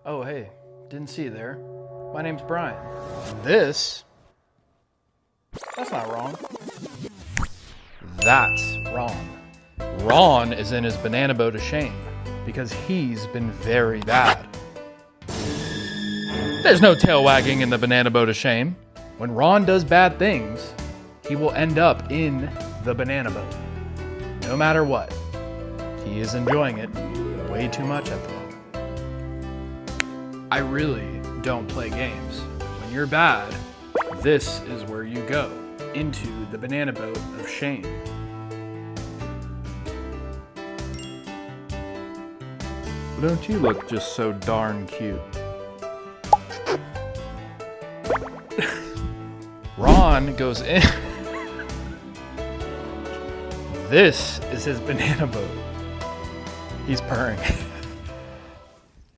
Oh, hey, didn't see you there. My name's Brian. This... That's not wrong. That's Ron. Ron is in his banana boat of shame because he's been very bad. There's no tail wagging in the banana boat of shame. When Ron does bad things, he will end up in the banana boat. No matter what. He is enjoying it way too much at the moment. I really don't play games. When you're bad, this is where you go, into the banana boat of shame. Don't you look just so darn cute? Ron goes in. This is his banana boat. He's purring.